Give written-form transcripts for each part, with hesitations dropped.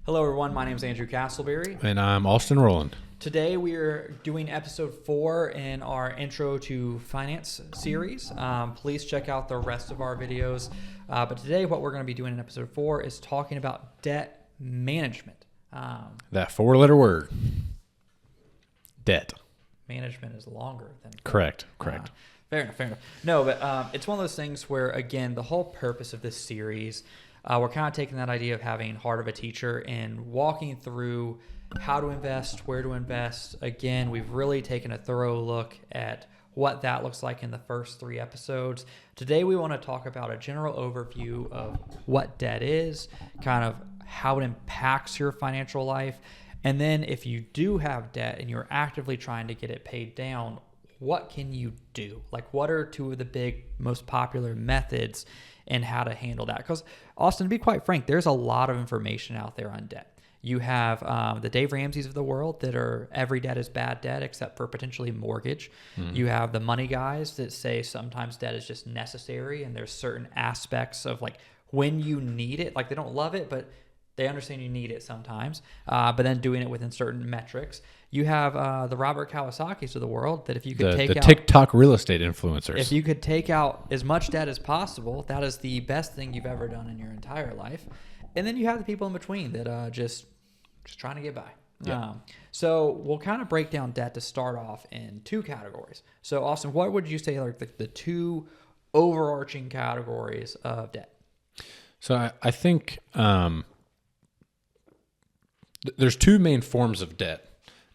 Hello, everyone. My name is Andrew Castleberry. And I'm Austin Rowland. Today, we are doing episode 4 in our Intro to Finance series. Please check out the rest of our videos. But today, what we're going to be doing in episode 4 is talking about debt management. That four-letter word, debt. Management is longer than... Correct. Fair enough. No, but it's one of those things where, again, the whole purpose of this series, we're kind of taking that idea of having heart of a teacher and walking through how to invest, where to invest. Again, we've really taken a thorough look at what that looks like in the first 3 episodes. Today, we want to talk about a general overview of what debt is, kind of how it impacts your financial life. And then if you do have debt and you're actively trying to get it paid down, what can you do? Like, what are 2 of the big, most popular methods and how to handle that? Because, Austin, to be quite frank, there's a lot of information out there on debt. You have the Dave Ramseys of the world that are every debt is bad debt except for potentially mortgage. You have the money guys that say sometimes debt is just necessary and there's certain aspects of like when you need it. Like, they don't love it, but they understand you need it sometimes, but then doing it within certain metrics. You have the Robert Kawasaki's of the world that if you could take the out... TikTok real estate influencers. If you could take out as much debt as possible, that is the best thing you've ever done in your entire life. And then you have the people in between that just trying to get by. Yeah. So we'll kind of break down debt to start off in 2 categories. So Austin, what would you say are the 2 overarching categories of debt? So I think there's 2 main forms of debt.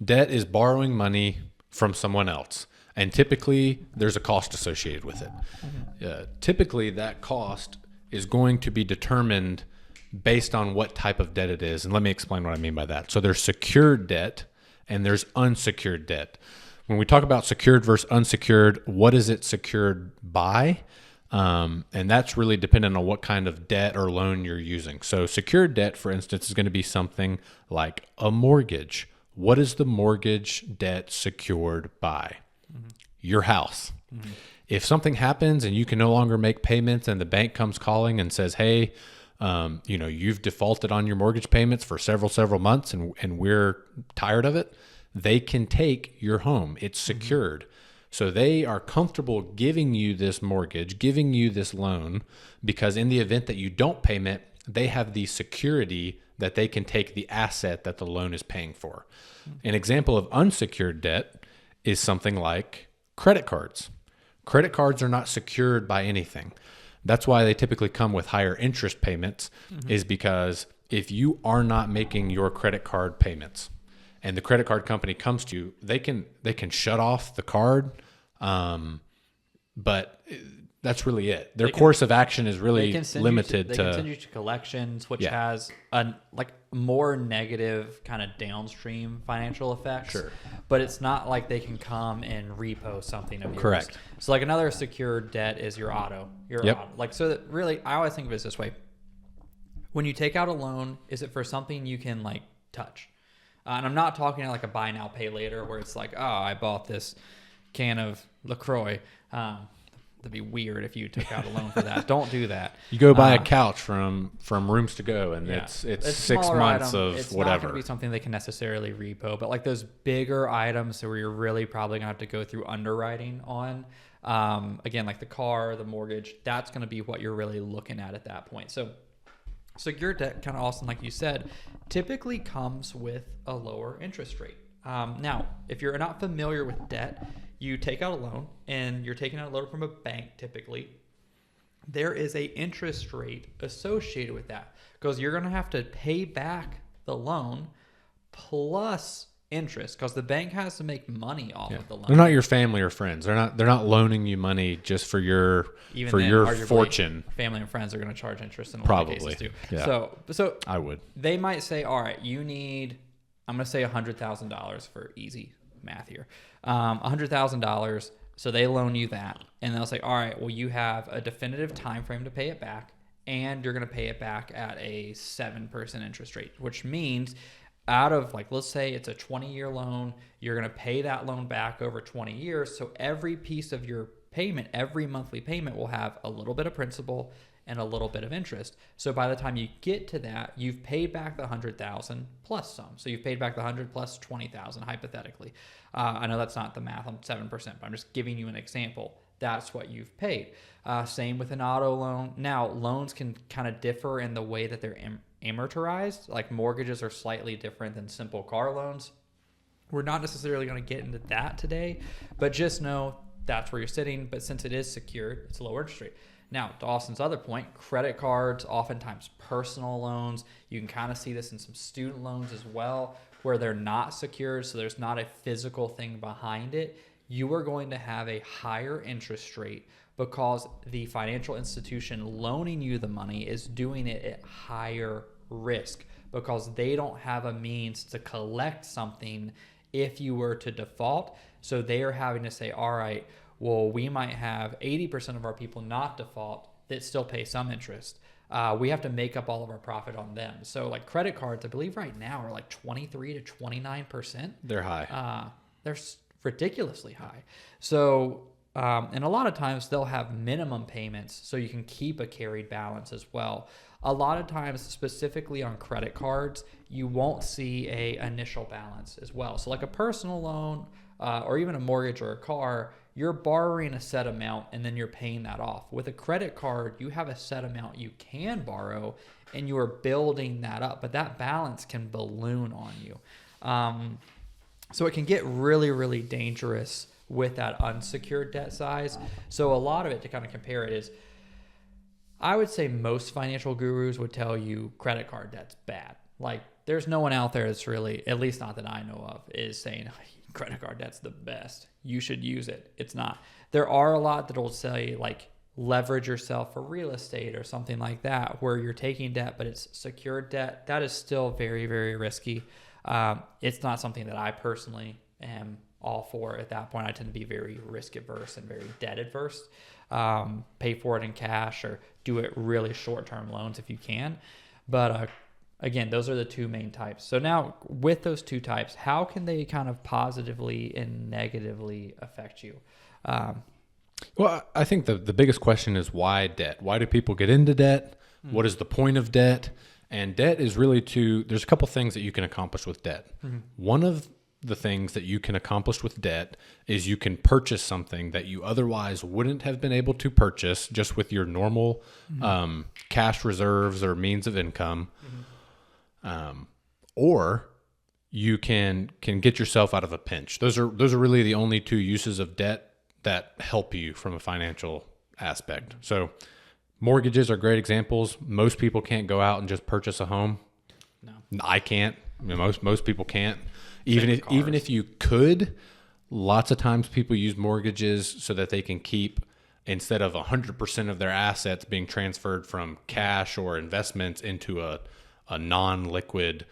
Debt is borrowing money from someone else, and typically there's a cost associated with it. Typically that cost is going to be determined based on what type of debt it is, and let me explain what I mean by that. So there's secured debt and there's unsecured debt. When we talk about secured versus unsecured, what is it secured by? And that's really dependent on what kind of debt or loan you're using. So secured debt, for instance, is going to be something like a mortgage. What is the mortgage debt secured by? Your house. If something happens and you can no longer make payments and the bank comes calling and says, hey, you've defaulted on your mortgage payments for several months and we're tired of it, they can take your home. It's secured. So they are comfortable giving you this mortgage, giving you this loan, because in the event that you don't pay it, they have the security that they can take the asset that the loan is paying for. An example of unsecured debt is something like credit cards. Credit cards are not secured by anything. That's why they typically come with higher interest payments, is because if you are not making your credit card payments and the credit card company comes to you, they can shut off the card, but that's really it. Their course of action is really limited They can send you to collections, which has a more negative kind of downstream financial effects. Sure. But it's not like they can come and repo something of yours. Correct. So like another secured debt is your auto. Auto. Like, so that really, I always think of it this way. When you take out a loan, is it for something you can like touch? And I'm not talking like a buy now, pay later where it's like, oh, I bought this can of LaCroix. That'd be weird if you took out a loan for that. Don't do that. You go buy a couch from Rooms to Go, and it's 6 months of it's whatever. It's not going to be something they can necessarily repo, but like those bigger items where you're really probably going to have to go through underwriting on, again, like the car, the mortgage, that's going to be what you're really looking at that point. So secured debt, kind of Austin, like you said, typically comes with a lower interest rate. Now, if you're not familiar with debt, you take out a loan and you're taking out a loan from a bank typically. There is a interest rate associated with that because you're going to have to pay back the loan plus interest because the bank has to make money off of the loan. They're not your family or friends. They're not loaning you money just for your fortune. Family and friends are going to charge interest in a Probably. lot of cases too. Yeah. So I would. They might say, all right, you need, I'm going to say $100,000 for easy math here. $100,000. So they loan you that, and they'll say, all right, well, you have a definitive time frame to pay it back, and you're going to pay it back at a 7% interest rate, which means out of, like, let's say it's a 20-year loan, you're going to pay that loan back over 20 years. So every piece of your payment, every monthly payment will have a little bit of principal and a little bit of interest. So by the time you get to that, you've paid back the 100,000 plus some. So you've paid back the 100 plus 20,000 hypothetically. I know that's not the math on 7%, but I'm just giving you an example. That's what you've paid. Same with an auto loan. Now, loans can kind of differ in the way that they're amortized. Like mortgages are slightly different than simple car loans. We're not necessarily going to get into that today, but just know that's where you're sitting. But since it is secured, it's a lower interest rate. Now, to Austin's other point, credit cards, oftentimes personal loans. You can kind of see this in some student loans as well, where they're not secured, so there's not a physical thing behind it. You are going to have a higher interest rate because the financial institution loaning you the money is doing it at higher risk because they don't have a means to collect something if you were to default. So they are having to say, all right, well, we might have 80% of our people not default that still pay some interest. We have to make up all of our profit on them. So like credit cards, I believe right now are like 23 to 29%. They're high. They're ridiculously high. So, and a lot of times they'll have minimum payments so you can keep a carried balance as well. A lot of times, specifically on credit cards, you won't see a initial balance as well. So like a personal loan or even a mortgage or a car, you're borrowing a set amount and then you're paying that off. With a credit card, you have a set amount you can borrow and you are building that up, but that balance can balloon on you. So it can get really, really dangerous with that unsecured debt size. So a lot of it, to kind of compare it, is I would say most financial gurus would tell you credit card debt's bad. Like there's no one out there that's really, at least not that I know of, is saying credit card debt's the best. You should use it. It's not. There are a lot that will say like leverage yourself for real estate or something like that, where you're taking debt, but it's secured debt. That is still very, very risky. It's not something that I personally am all for at that point. I tend to be very risk adverse and very debt adverse. Pay for it in cash or do it really short-term loans if you can. But again, those are the two main types. So now with those two types, how can they kind of positively and negatively affect you? Well, I think the biggest question is why debt? Why do people get into debt? What is the point of debt? And debt is really there's a couple things that you can accomplish with debt. One of the things that you can accomplish with debt is you can purchase something that you otherwise wouldn't have been able to purchase just with your normal cash reserves or means of income. Or you can get yourself out of a pinch. Those are really the only two uses of debt that help you from a financial aspect. So mortgages are great examples. Most people can't go out and just purchase a home. No. I can't. I mean, most people can't. Even if you could, lots of times people use mortgages so that they can keep, instead of 100% of their assets being transferred from cash or investments into a non-liquid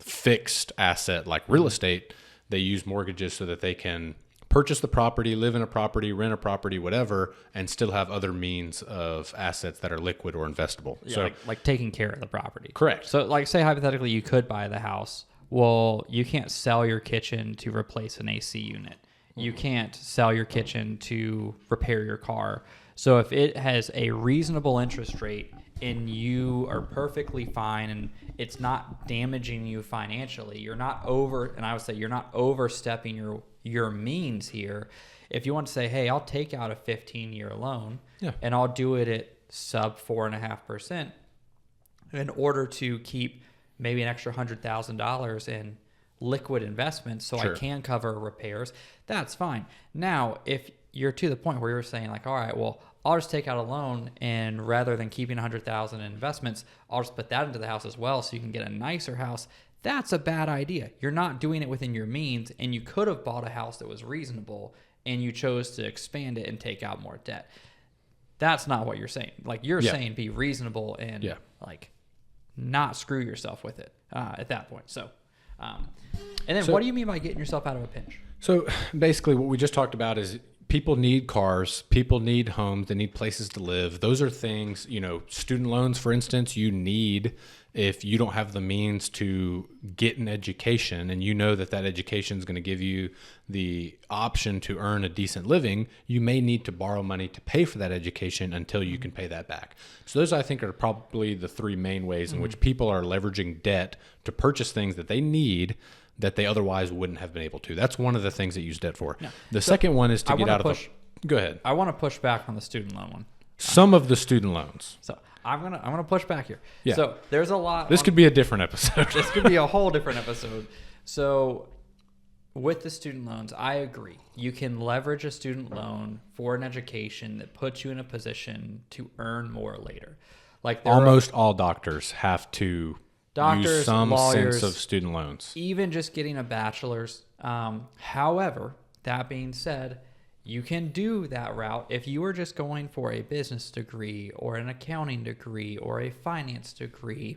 fixed asset like real estate, they use mortgages so that they can purchase the property, live in a property, rent a property, whatever, and still have other means of assets that are liquid or investable. Yeah, so like taking care of the property. Correct. So like say hypothetically you could buy the house. Well, you can't sell your kitchen to replace an AC unit. You can't sell your kitchen to repair your car. So if it has a reasonable interest rate and you are perfectly fine and it's not damaging you financially, you're not overstepping your means here. If you want to say, hey, I'll take out a 15-year loan and I'll do it at sub 4.5% in order to keep maybe an extra $100,000 in liquid investments so I can cover repairs, that's fine. Now, if you're to the point where you're saying like, all right, well, I'll just take out a loan and rather than keeping $100,000 in investments, I'll just put that into the house as well so you can get a nicer house. That's a bad idea. You're not doing it within your means, and you could have bought a house that was reasonable and you chose to expand it and take out more debt. That's not what you're saying. Like you're saying be reasonable and like not screw yourself with it at that point. So, and then what do you mean by getting yourself out of a pinch? So basically what we just talked about is people need cars, people need homes, they need places to live. Those are things, student loans, for instance, you need if you don't have the means to get an education and you know that education is going to give you the option to earn a decent living, you may need to borrow money to pay for that education until you can pay that back. So those, I think, are probably the three main ways in which people are leveraging debt to purchase things that they need that they otherwise wouldn't have been able to. That's one of the things that you use debt for. No. The second one is to get out of the... Go ahead. I want to push back on the student loan one. Some of the student loans. So I'm gonna push back here. Yeah. So there's a lot. This could be a different episode. This could be a whole different episode. So with the student loans, I agree. You can leverage a student loan for an education that puts you in a position to earn more later. Like almost all doctors have to use some lawyers, sense of student loans. Even just getting a bachelor's. However, that being said, you can do that route if you are just going for a business degree or an accounting degree or a finance degree.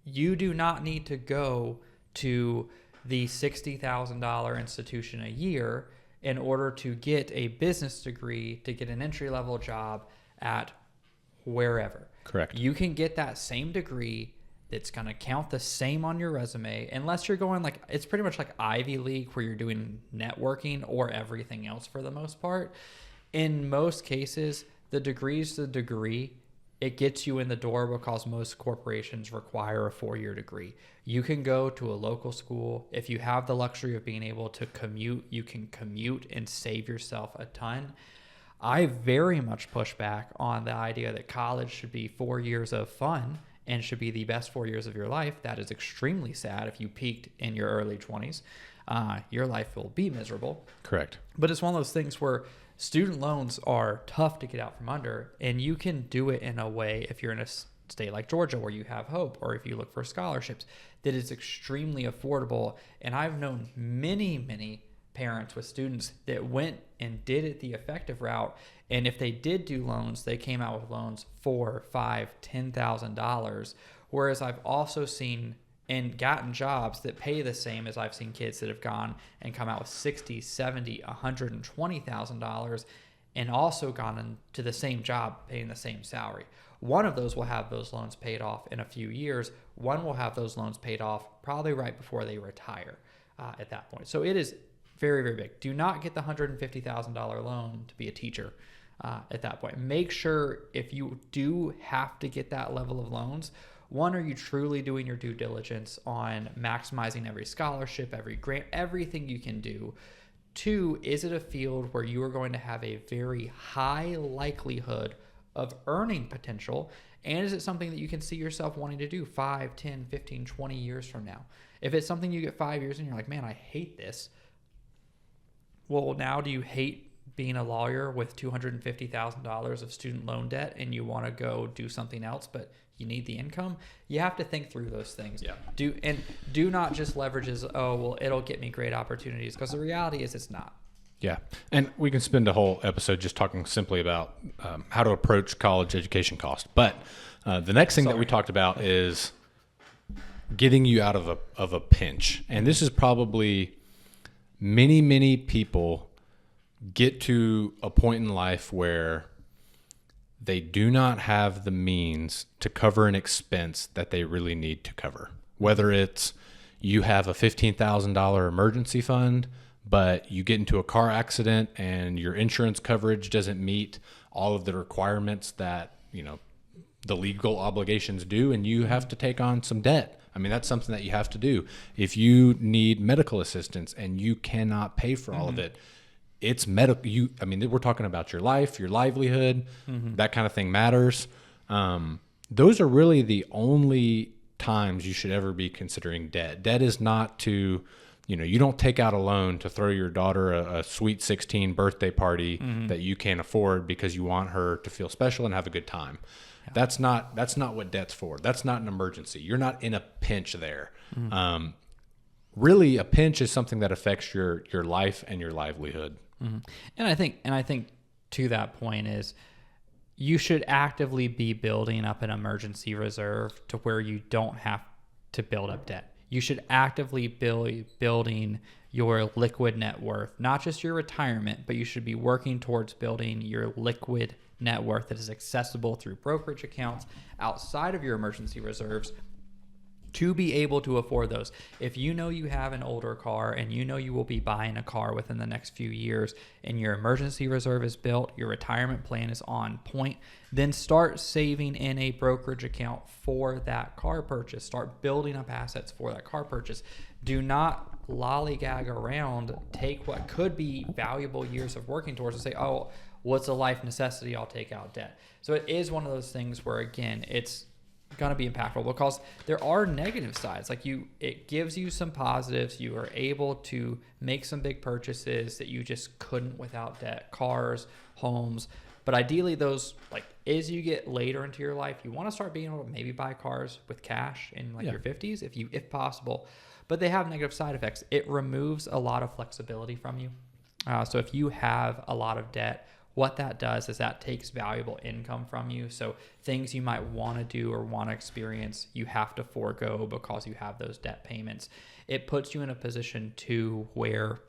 You do not need to go to the $60,000 institution a year in order to get a business degree, to get an entry-level job at wherever. Correct. You can get that same degree that's going to count the same on your resume, unless you're going it's pretty much like Ivy League where you're doing networking or everything else for the most part. In most cases, the degree's the degree. It gets you in the door because most corporations require a 4-year degree. You can go to a local school. If you have the luxury of being able to commute, you can commute and save yourself a ton. I very much push back on the idea that college should be 4 years of fun and should be the best 4 years of your life. That is extremely sad. If you peaked in your early 20s, your life will be miserable. Correct. But it's one of those things where student loans are tough to get out from under, and you can do it in a way, if you're in a state like Georgia where you have hope, or if you look for scholarships, that is extremely affordable. And I've known many parents with students that went and did it the effective route, and if they did do loans, they came out with loans $4,000, $5,000, $10,000. Whereas I've also seen and gotten jobs that pay the same as I've seen kids that have gone and come out with $60,000, $70,000, $120,000 and also gone into the same job paying the same salary. One of those will have those loans paid off in a few years. One will have those loans paid off probably right before they retire at that point. So it is very, very big. Do not get the $150,000 loan to be a teacher at that point. Make sure if you do have to get that level of loans, one, are you truly doing your due diligence on maximizing every scholarship, every grant, everything you can do? Two, is it a field where you are going to have a very high likelihood of earning potential? And is it something that you can see yourself wanting to do 5, 10, 15, 20 years from now? If it's something you get 5 years and you're like, man, I hate this. Well, now do you hate being a lawyer with $250,000 of student loan debt and you want to go do something else, but you need the income? You have to think through those things. Yeah. Do not just leverage as, oh, well, it'll get me great opportunities, because the reality is it's not. Yeah. And we can spend a whole episode just talking simply about how to approach college education cost. But the next thing that we talked about is getting you out of a pinch. And this is probably many people get to a point in life where they do not have the means to cover an expense that they really need to cover. Whether it's you have a $15,000 emergency fund, but you get into a car accident and your insurance coverage doesn't meet all of the requirements that, the legal obligations do, and you have to take on some debt. I mean, that's something that you have to do. If you need medical assistance and you cannot pay for all of it, it's medical. We're talking about your life, your livelihood, that kind of thing matters. Those are really the only times you should ever be considering debt. Debt is not to, you don't take out a loan to throw your daughter a sweet 16 birthday party that you can't afford because you want her to feel special and have a good time. Yeah. That's not what debt's for. That's not an emergency. You're not in a pinch there. Really, a pinch is something that affects your life and your livelihood. And I think to that point is you should actively be building up an emergency reserve to where you don't have to build up debt. you should actively building your liquid net worth, not just your retirement, but you should be working towards building your liquid net worth that is accessible through brokerage accounts outside of your emergency reserves to be able to afford those. If you know you have an older car and you know you will be buying a car within the next few years and your emergency reserve is built, your retirement plan is on point, then start saving in a brokerage account for that car purchase. Start building up assets for that car purchase. Do not lollygag around, take what could be valuable years of working towards and say, oh, what's a life necessity? I'll take out debt. So it is one of those things where, again, it's going to be impactful because there are negative sides. Like it gives you some positives. You are able to make some big purchases that you just couldn't without debt, cars, homes. But ideally those, like, as you get later into your life, you want to start being able to maybe buy cars with cash in your 50s if possible. But they have negative side effects. It removes a lot of flexibility from you. So if you have a lot of debt, what that does is that takes valuable income from you. So things you might want to do or want to experience, you have to forego because you have those debt payments. It puts you in a position too where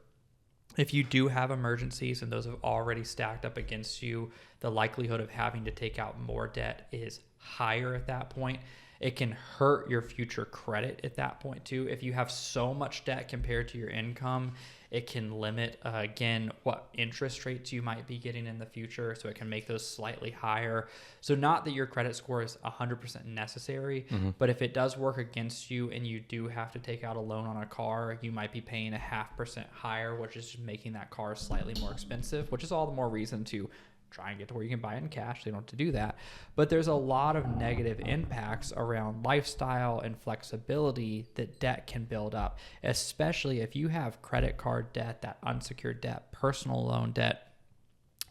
if you do have emergencies and those have already stacked up against you, the likelihood of having to take out more debt is higher at that point. It can hurt your future credit at that point too. If you have so much debt compared to your income, it can limit, again, what interest rates you might be getting in the future. So it can make those slightly higher. So not that your credit score is 100% necessary, but if it does work against you and you do have to take out a loan on a car, you might be paying 0.5% higher, which is just making that car slightly more expensive, which is all the more reason to try and get to where you can buy it in cash. They don't have to do that. But there's a lot of negative impacts around lifestyle and flexibility that debt can build up, especially if you have credit card debt, that unsecured debt, personal loan debt.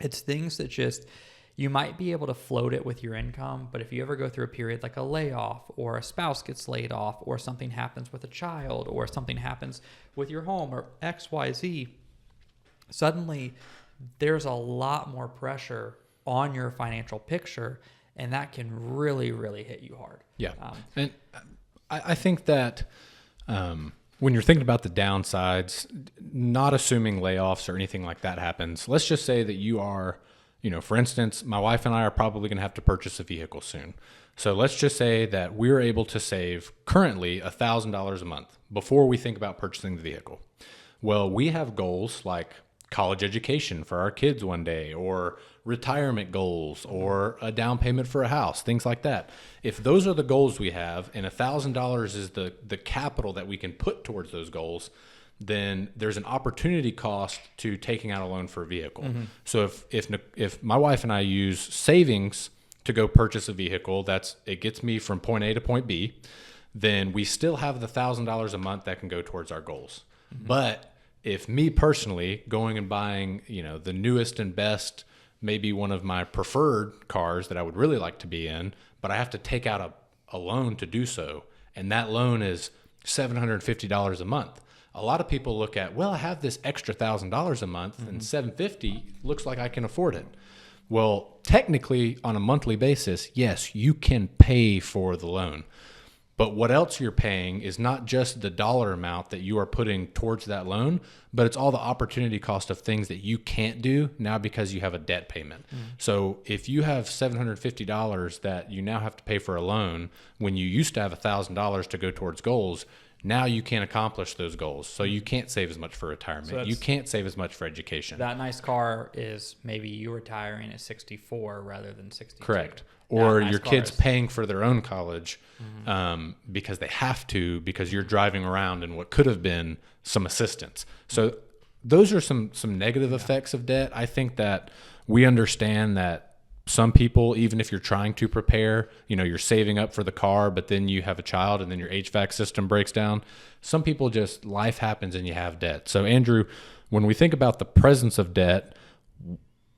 It's things that just, you might be able to float it with your income, but if you ever go through a period like a layoff or a spouse gets laid off or something happens with a child or something happens with your home or XYZ, suddenly there's a lot more pressure on your financial picture, and that can really, really hit you hard. Yeah. And I think that when you're thinking about the downsides, not assuming layoffs or anything like that happens, let's just say that you are, for instance, my wife and I are probably going to have to purchase a vehicle soon. So let's just say that we're able to save currently $1,000 a month before we think about purchasing the vehicle. Well, we have goals like college education for our kids one day, or retirement goals, or a down payment for a house, things like that. If those are the goals we have and $1,000 is the capital that we can put towards those goals, then there's an opportunity cost to taking out a loan for a vehicle. So if my wife and I use savings to go purchase a vehicle, it gets me from point A to point B, then we still have the $1,000 a month that can go towards our goals. But if me personally going and buying, the newest and best, maybe one of my preferred cars that I would really like to be in, but I have to take out a loan to do so, and that loan is $750 a month. A lot of people look at, well, I have this extra $1,000 a month and $750 looks like I can afford it. Well, technically on a monthly basis, yes, you can pay for the loan. But what else you're paying is not just the dollar amount that you are putting towards that loan, but it's all the opportunity cost of things that you can't do now because you have a debt payment. So if you have $750 that you now have to pay for a loan when you used to have $1,000 to go towards goals, now you can't accomplish those goals. So you can't save as much for retirement. So you can't save as much for education. That nice car is maybe you retiring at 64 rather than 62. Correct. Or your kids paying for their own college because they have to, because you're driving around in what could have been some assistance. So those are some negative effects of debt. I think that we understand that some people, even if you're trying to prepare, you're saving up for the car, but then you have a child and then your HVAC system breaks down. Some people just, life happens and you have debt. So Andrew, when we think about the presence of debt,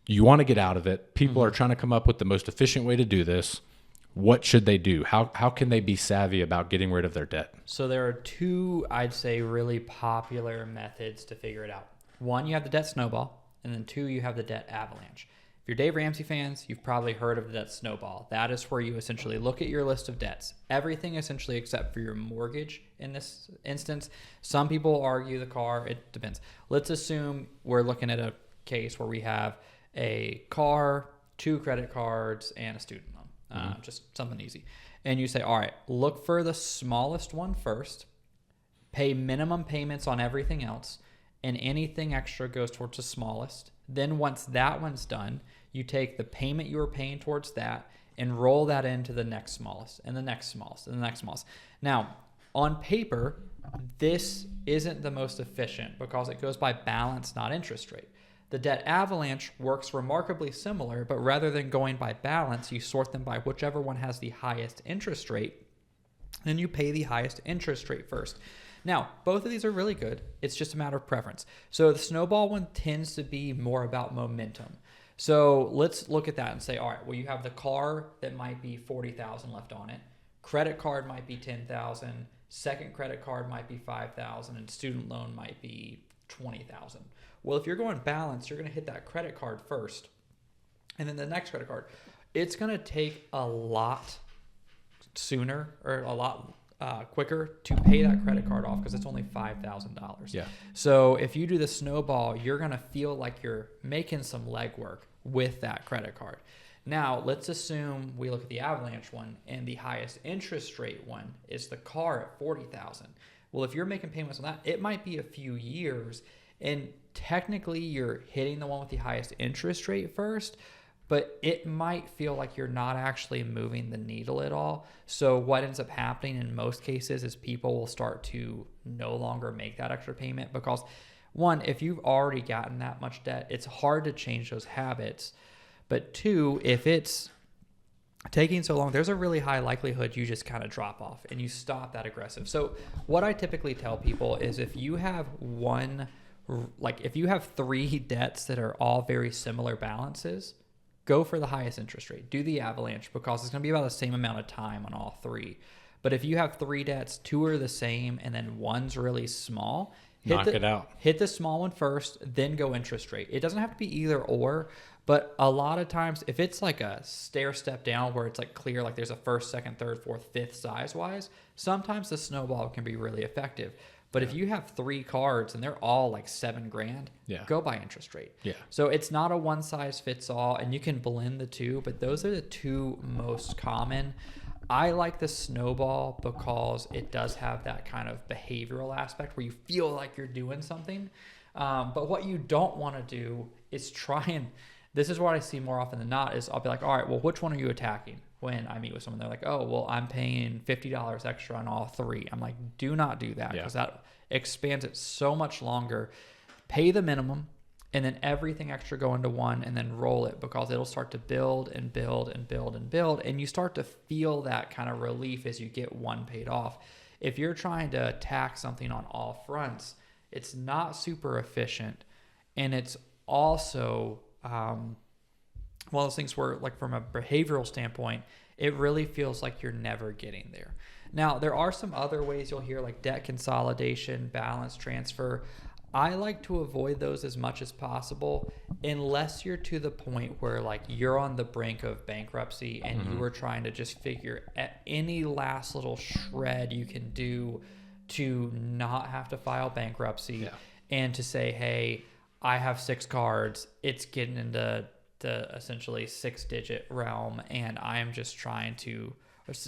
you want to get out of it. People are trying to come up with the most efficient way to do this. What should they do? How can they be savvy about getting rid of their debt? So there are two, I'd say, really popular methods to figure it out. One, you have the debt snowball, and then two, you have the debt avalanche. If you're Dave Ramsey fans, you've probably heard of the debt snowball. That is where you essentially look at your list of debts, everything essentially except for your mortgage in this instance. Some people argue the car, it depends. Let's assume we're looking at a case where we have a car, 2 credit cards, and a student loan. Just something easy. And you say, all right, look for the smallest one first, pay minimum payments on everything else, and anything extra goes towards the smallest. Then once that one's done, you take the payment you were paying towards that and roll that into the next smallest and the next smallest and the next smallest. Now, on paper, this isn't the most efficient because it goes by balance, not interest rate. The debt avalanche works remarkably similar, but rather than going by balance, you sort them by whichever one has the highest interest rate, and you pay the highest interest rate first. Now, both of these are really good. It's just a matter of preference. So the snowball one tends to be more about momentum. So let's look at that and say, all right, well, you have the car that might be $40,000 left on it. Credit card might be $10,000. Second credit card might be $5,000, and student loan might be $20,000. Well, if you're going balance, you're going to hit that credit card first, and then the next credit card. It's going to take a lot sooner or a lot quicker to pay that credit card off because it's only $5,000. Yeah. So if you do the snowball, you're going to feel like you're making some legwork with that credit card. Now, let's assume we look at the avalanche one and the highest interest rate one is the car at $40,000. Well, if you're making payments on that, it might be a few years, and technically you're hitting the one with the highest interest rate first, but it might feel like you're not actually moving the needle at all. So what ends up happening in most cases is people will start to no longer make that extra payment because, one, if you've already gotten that much debt, it's hard to change those habits. But 2, if it's taking so long, there's a really high likelihood you just kind of drop off and you stop that aggressive. So what I typically tell people is if you have if you have 3 debts that are all very similar balances, go for the highest interest rate. Do the avalanche because it's going to be about the same amount of time on all 3. But if you have 3 debts, 2 are the same, and then one's really small, knock it out. Hit the small one first, then go interest rate. It doesn't have to be either or, but a lot of times, if it's like a stair step down where it's like clear, like there's a first, second, third, fourth, fifth size wise, sometimes the snowball can be really effective. But if you have 3 cards and they're all like $7,000, go by interest rate. Yeah. So it's not a one size fits all, and you can blend the 2, but those are the 2 most common. I like the snowball because it does have that kind of behavioral aspect where you feel like you're doing something. But what you don't want to do is try and, this is what I see more often than not, is I'll be like, all right, well, which one are you attacking? When I meet with someone, they're like, oh, well, I'm paying $50 extra on all 3. I'm like, do not do that because that expands it so much longer. Pay the minimum and then everything extra go into one and then roll it because it'll start to build and build and build and build. And you start to feel that kind of relief as you get one paid off. If you're trying to attack something on all fronts, it's not super efficient. And it's also one of those things where, like, from a behavioral standpoint, it really feels like you're never getting there. Now, there are some other ways you'll hear, like debt consolidation, balance transfer. I like to avoid those as much as possible unless you're to the point where, like, you're on the brink of bankruptcy and you are trying to just figure at any last little shred you can do to not have to file bankruptcy and to say, hey, I have 6 cards. It's getting into the essentially 6-digit realm, and I'm just trying to,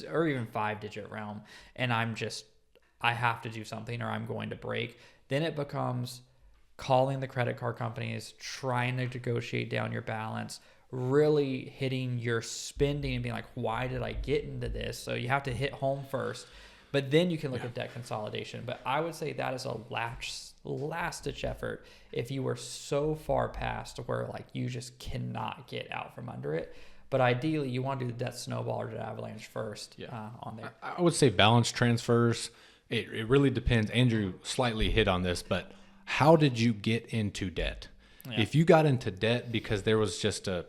or even 5-digit realm, and I have to do something or I'm going to break. Then it becomes calling the credit card companies, trying to negotiate down your balance, really hitting your spending and being like, why did I get into this? So you have to hit home first, but then you can look at debt consolidation. But I would say that is a last-ditch effort if you were so far past where, like, you just cannot get out from under it. But ideally, you want to do the debt snowball or debt avalanche first on there. I would say balance transfers. It really depends. Andrew slightly hit on this, but how did you get into debt? Yeah. If you got into debt because there was just a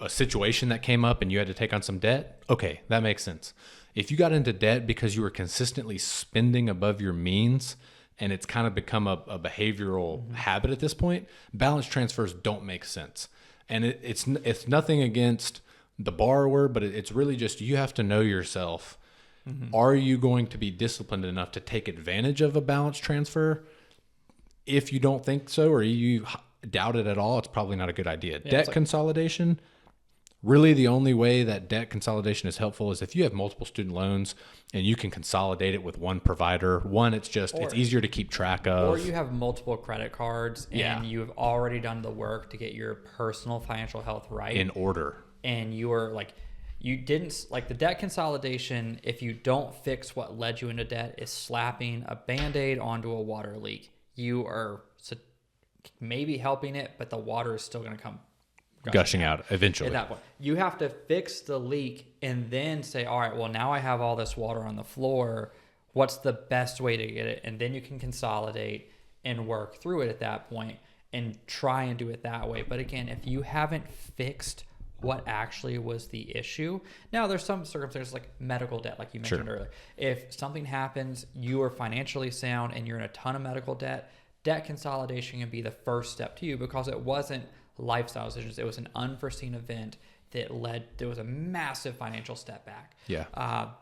situation that came up and you had to take on some debt, okay, that makes sense. If you got into debt because you were consistently spending above your means and it's kind of become a behavioral habit at this point, balance transfers don't make sense. And it's nothing against the borrower, but it's really just, you have to know yourself. Are you going to be disciplined enough to take advantage of a balance transfer? If you don't think so, or you doubt it at all, it's probably not a good idea. Debt consolidation, really the only way that debt consolidation is helpful is if you have multiple student loans and you can consolidate it with one provider. One, it's easier to keep track of. Or you have multiple credit cards and you've already done the work to get your personal financial health right. In order. And you didn't, like the debt consolidation, if you don't fix what led you into debt, is slapping a Band-Aid onto a water leak. You are maybe helping it, but the water is still going to come gushing out eventually. At that point, you have to fix the leak and then say, all right, well, now I have all this water on the floor. What's the best way to get it? And then you can consolidate and work through it at that point and try and do it that way. But again, if you haven't fixed what actually was the issue. Now, there's some circumstances like medical debt, like you mentioned earlier. If something happens, you are financially sound and you're in a ton of medical debt, debt consolidation can be the first step to you because it wasn't lifestyle decisions. It was an unforeseen event that there was a massive financial step back. Yeah.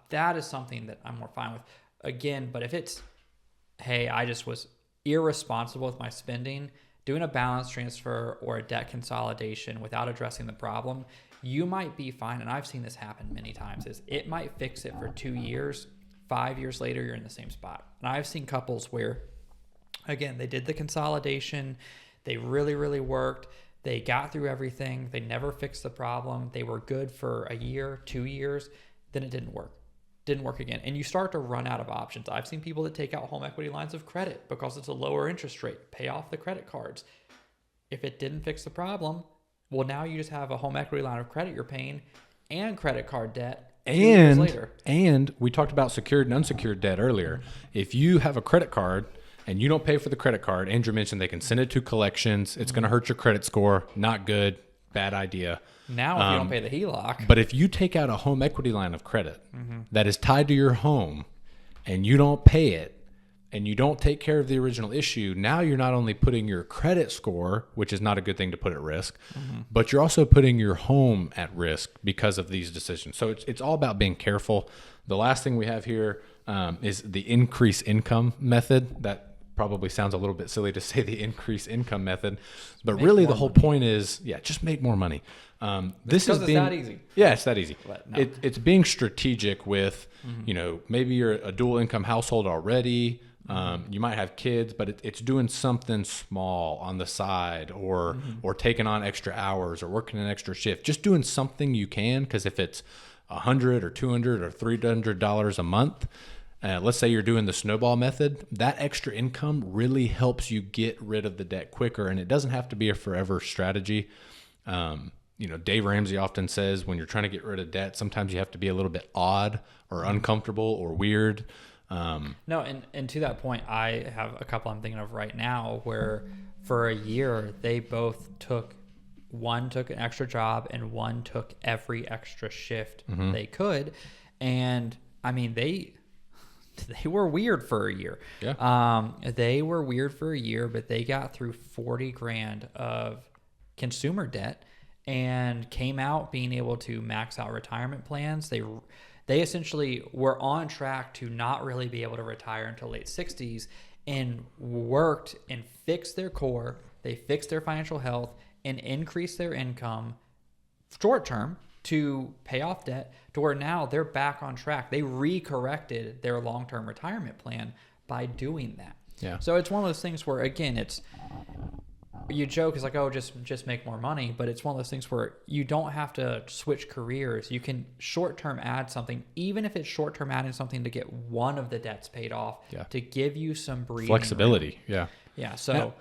That is something that I'm more fine with. Again, but if it's, hey, I just was irresponsible with my spending, doing a balance transfer or a debt consolidation without addressing the problem, you might be fine. And I've seen this happen many times, is it might fix it for 2 years, 5 years later, you're in the same spot. And I've seen couples where, again, they did the consolidation, they really, really worked, they got through everything, they never fixed the problem, they were good for a year, 2 years, then it didn't work again. And you start to run out of options. I've seen people that take out home equity lines of credit because it's a lower interest rate, pay off the credit cards. If it didn't fix the problem, well, now you just have a home equity line of credit you're paying and credit card debt 2 years later. And we talked about secured and unsecured debt earlier. If you have a credit card and you don't pay for the credit card, Andrew mentioned they can send it to collections. It's going to hurt your credit score. Not good. Bad idea. Now, if you don't pay the HELOC. But if you take out a home equity line of credit that is tied to your home and you don't pay it and you don't take care of the original issue, now you're not only putting your credit score, which is not a good thing to put at risk, but you're also putting your home at risk because of these decisions. So it's all about being careful. The last thing we have here is the increase income method. That probably sounds a little bit silly to say the increase income method, but really the whole point is, just make more money. This is being, that easy. Yeah, it's that easy. No. It's being strategic with, maybe you're a dual income household already. You might have kids, but it's doing something small on the side or taking on extra hours or working an extra shift, just doing something you can. Cause if it's $100 or $200 or $300 a month, let's say you're doing the snowball method, that extra income really helps you get rid of the debt quicker. And it doesn't have to be a forever strategy. Dave Ramsey often says when you're trying to get rid of debt, sometimes you have to be a little bit odd or uncomfortable or weird. No, and to that point, I have a couple I'm thinking of right now where for a year, they both one took an extra job and one took every extra shift they could. And I mean, they were weird for a year. Yeah. They were weird for a year, but they got through $40,000 of consumer debt and came out being able to max out retirement plans. They essentially were on track to not really be able to retire until late 60s and worked and fixed their core. They fixed their financial health and increased their income short term to pay off debt to where now they're back on track. They re-corrected their long-term retirement plan by doing that. Yeah. So it's one of those things where, again, you joke, it's like, oh, just make more money. But it's one of those things where you don't have to switch careers. You can short-term add something, even if it's short-term adding something to get one of the debts paid off, to give you some breathing flexibility. room. Yeah. So now,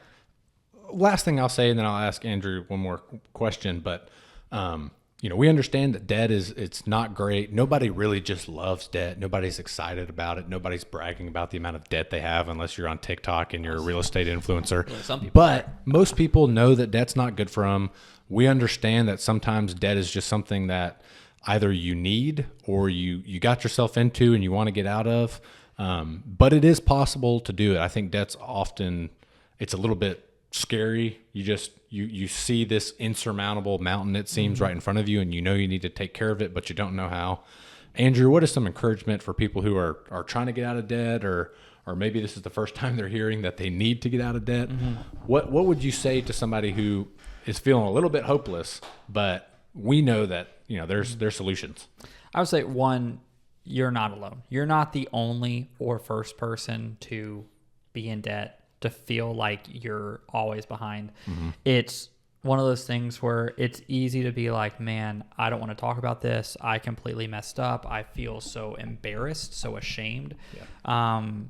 last thing I'll say, and then I'll ask Andrew one more question, but we understand that debt it's not great. Nobody really just loves debt. Nobody's excited about it. Nobody's bragging about the amount of debt they have unless you're on TikTok and you're a real estate influencer. Yeah, some people but most people know that debt's not good for them. We understand that sometimes debt is just something that either you need or you got yourself into and you want to get out of. But it is possible to do it. I think debt's often, it's a little bit scary. You see this insurmountable mountain, it seems, right in front of you, and you know you need to take care of it, but you don't know how. Andrew, what is some encouragement for people who are trying to get out of debt, or maybe this is the first time they're hearing that they need to get out of debt? What would you say to somebody who is feeling a little bit hopeless, but we know that, there's solutions? I would say, one, you're not alone. You're not the only or first person to be in debt, to feel like you're always behind. It's one of those things where it's easy to be like, man, I don't want to talk about this. I completely messed up. I feel so embarrassed, so ashamed. Those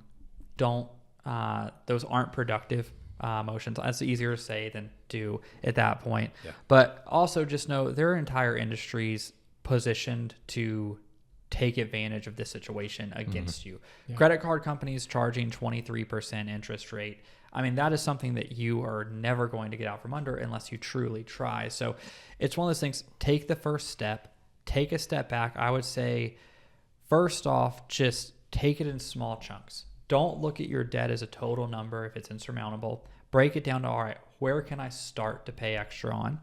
aren't productive emotions. It's easier to say than do at that point. But also just know there are entire industries positioned to take advantage of this situation against you. Credit card companies charging 23% interest rate. I mean, that is something that you are never going to get out from under unless you truly try. So it's one of those things. Take the first step, take a step back. I would say, first off, just take it in small chunks. Don't look at your debt as a total number if it's insurmountable. Break it down to, all right, where can I start to pay extra on?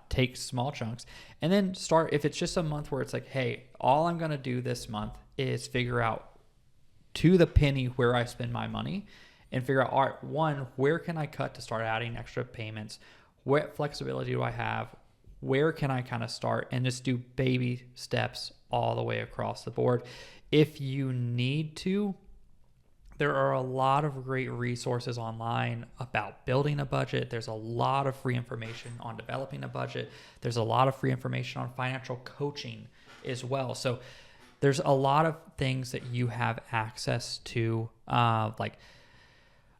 Take small chunks, and then start. If it's just a month where it's like, hey, all I'm going to do this month is figure out to the penny where I spend my money, and figure out, all right, one, where can I cut to start adding extra payments? What flexibility do I have? Where can I kind of start? And just do baby steps all the way across the board. If you need to, there are a lot of great resources online about building a budget. There's a lot of free information on developing a budget. There's a lot of free information on financial coaching as well. So there's a lot of things that you have access to,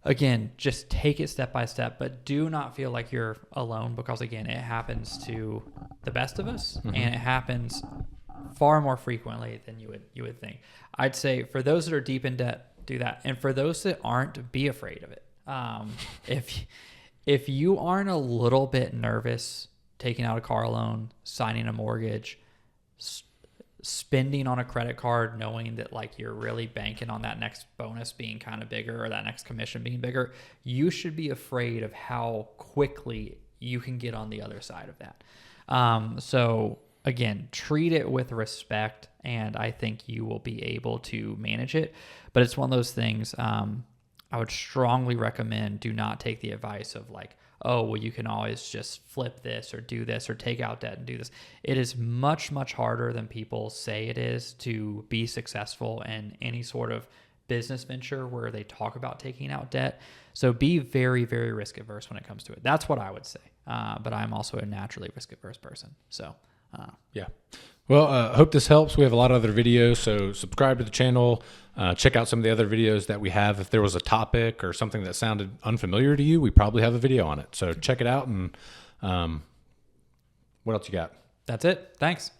again, just take it step by step, but do not feel like you're alone, because again, it happens to the best of us, and it happens far more frequently than you would think. I'd say for those that are deep in debt, do that. And for those that aren't, be afraid of it. If you aren't a little bit nervous taking out a car loan, signing a mortgage, spending on a credit card, knowing that like you're really banking on that next bonus being kind of bigger or that next commission being bigger, you should be afraid of how quickly you can get on the other side of that. So again, treat it with respect, and I think you will be able to manage it. But it's one of those things, I would strongly recommend, do not take the advice of like, oh, well, you can always just flip this or do this or take out debt and do this. It is much, much harder than people say it is to be successful in any sort of business venture where they talk about taking out debt. So be very, very risk averse when it comes to it. That's what I would say. But I'm also a naturally risk averse person. So, yeah. Well, I hope this helps. We have a lot of other videos, so subscribe to the channel. Check out some of the other videos that we have. If there was a topic or something that sounded unfamiliar to you, we probably have a video on it. So check it out. And what else you got? That's it. Thanks.